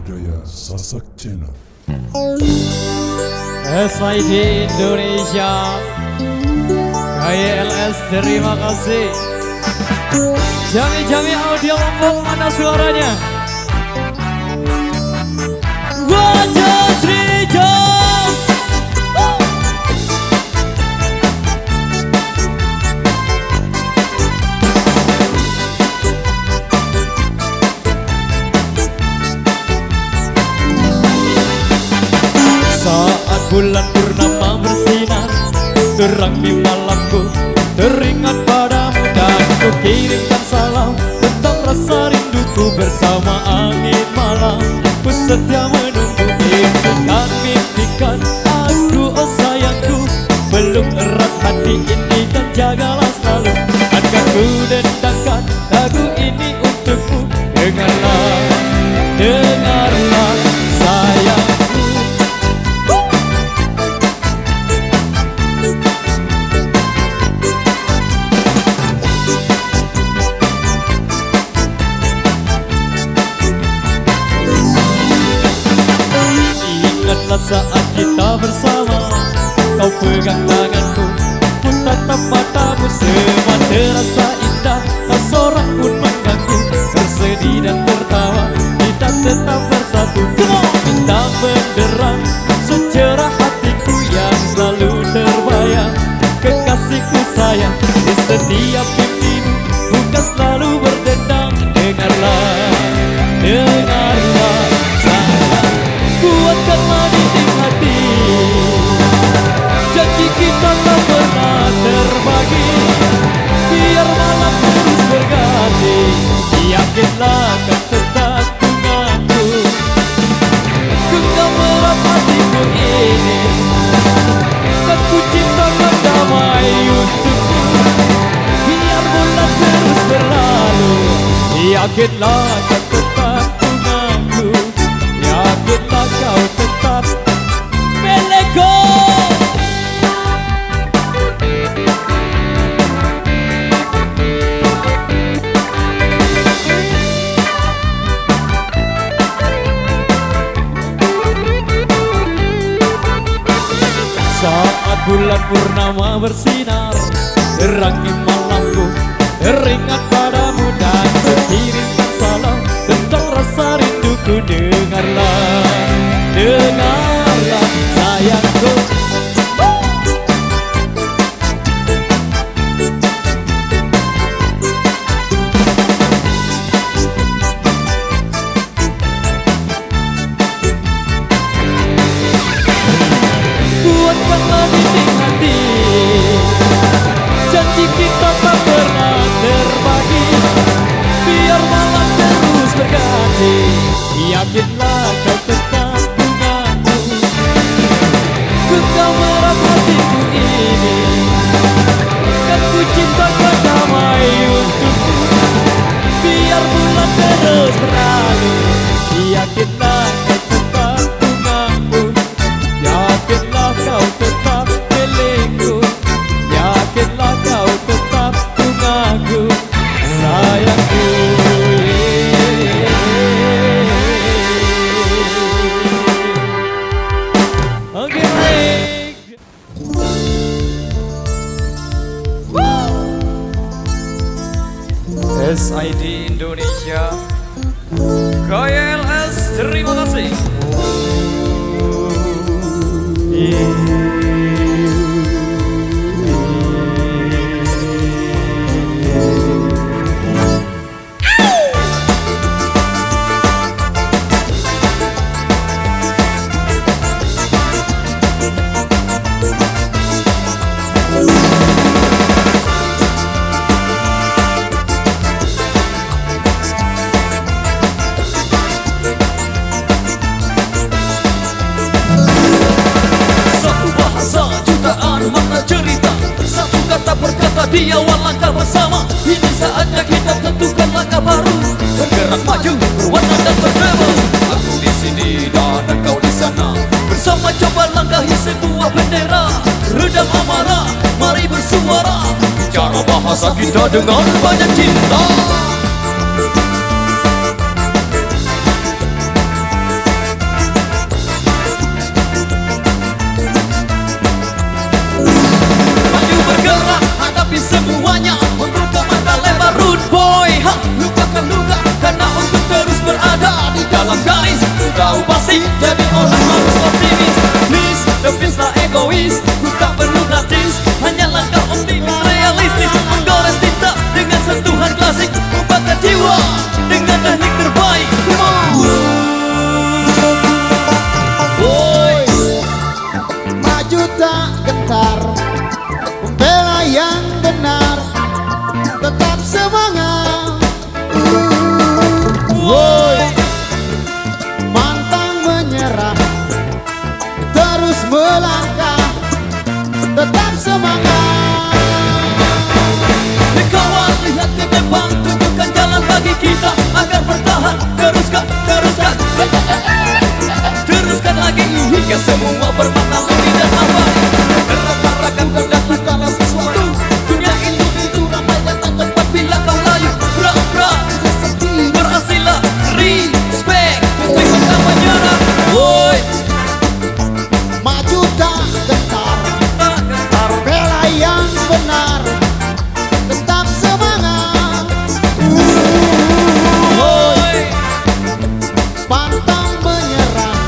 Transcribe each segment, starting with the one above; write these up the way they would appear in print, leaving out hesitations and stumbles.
budaya Sasak Channel. SID Indonesia, KYLS terima kasih. Jami audio Lombok, mana suaranya? Wajah Trijos. Saat bulan purnama bersinar, terang di malamku, teringat padamu dan ku kirimkan salam tentang rasa rinduku bersama angin malam. Ku setia menunggu, mimpikan aku, oh sayangku. Belum erat hati ini dan jagalah selalu. Akan ku dendangkan lagu ini untukmu. Dengarlah sayangku. Saat kita bersama, kau pegang tanganku, ku tatap matamu, semua terasa indah, tak seorang pun mengganggu. Bersedih dan tertawa, kita tetap bersatu. Bintang benderang secerah hatiku yang selalu terbayang. Kekasihku sayang, di setiap mimpimu bukan selalu berdendang. Dengarlah sayang, kuatkanlah dinding hati. Janji kita tak pernah terbagi, biar malam terus berganti. Yakinlah kan tetap denganku, genggam erat hatiku ini. Kan ku ciptakan damai untukmu, biar bulan terus berlalu. Yakinlah kan tetap denganku, yakinlah kau tetap milikku. Saat bulan purnama bersinar, terangi malamku, teringat padamu dan ku kirimkan salam tentang rasa rinduku. Dengarlah sayangku. Kuatkanlah dinding hati, janji kita tak pernah terbagi, biar malam terus berganti. Yakinlah kau tetap denganku, genggam erat hatiku ini. Kan ku ciptakan damai untukmu, biar bulan terus berlalu. Yakinlah kau tetap denganku, yakinlah kau tetap milikku, yakinlah kau tetap denganku, sayangku. Oke, baik. SID Indonesia, KYLS terima kasih. Di awal langkah bersama, ini saatnya kita tentukan langkah baru. Bergerak maju, berwarna dan berdebu. Aku di sini dan engkau di sana, bersama coba langkahi sebuah bendera. Redam amarah, mari bersuara, bicara bahasa kita dengan banyak cinta. tahu pasti jadi orang harus optimis. Please, don't be so egois. Ku tak perlu gratis, hanyalah kau optimis realistis. Menggores cinta dengan sentuhan klasik, membakar jiwa dengan teknik terbaik. Boy, Maju tak gentar, membela yang benar, tetap semangat. boy, Pantang menyerah, terus melangkah, tetap semangat. kawan lihat ke depan, tunjukkan jalan bagi kita agar bertahan. Teruskan, teruskan, teruskan lagi hingga semua bermakna lebih dan abadi. Gerak-gerakan dan bukanlah sesuatu. Dunia itu ramai dan tak cepat bila kau layu. Bra-bra, berhasillah, respect, mesti tak menyerah. Boy, Maju tak gentar, tak gentar. bela yang benar, tetap semangat. Boy, Pantang menyerah,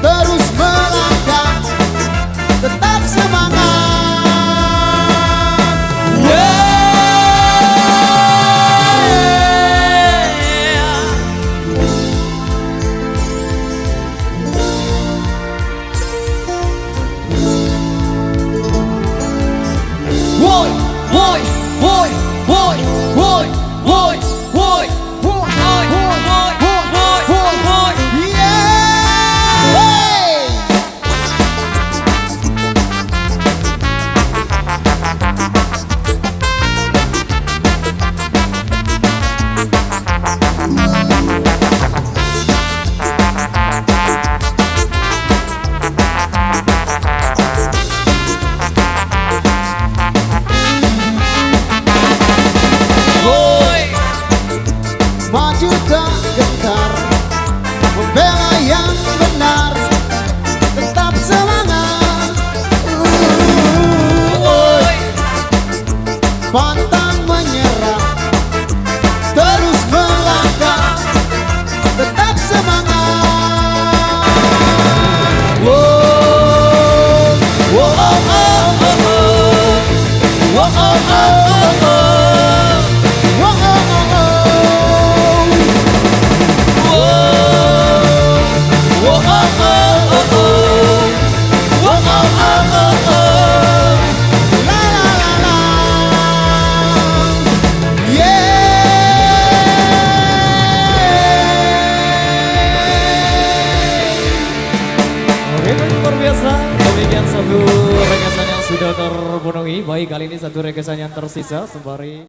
terus melangkah, tetap semangat. Boy, boy, boy, boy, boy, boy, boy, boy, boy, boy, boy. Yeah! Boy, Maju tak gentar, membela yang benar, tetap semangat. boy, Pantang menyerah, terus melangkah, tetap semangat. oh, oh, oh, oh, oh. Oh, oh, oh, oh, oh. Whoa, oh, oh, oh. Oh, oh, oh, oh, oh. Oh, oh, oh, oh, oh. La la la la, yeah. Oke, luar biasa. Demikian satu rekesan yang sudah terpenuhi. Baik, kali ini satu rekesan yang tersisa sembari